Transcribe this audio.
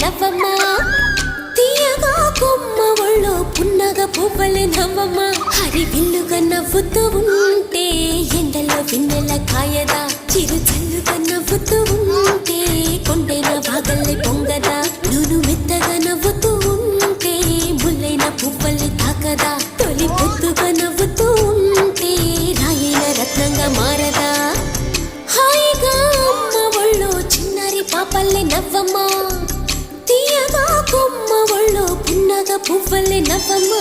నవ్వమ్మ తీయగా కొమ్మ ఒళ్ళో పున్నగ పువ్వలే నవ్వమ్మ హరి విల్లుగా నవ్వుతూ ఉంటే ఎండలో వెన్నెల కాయదా చిరు చల్లుగా నవ్వుతూ ఉంటే కొండైన భాగల్లే పొంగదా నూను మెత్తగా నవ్వుతూ ఉంటే ముల్లైన పువ్వలే తాకదా తొలి పొద్దుగా నవ్వుతూ ఉంటే రాయైన రత్నంగా మారదా హాయిగా అమ్మ ఒళ్ళో చిన్నారి పాపల్లే నవ్వమ్మ తీయగా కొమ్మ ఒళ్ళో పున్నగ పువ్వలే నవ్వమ్మ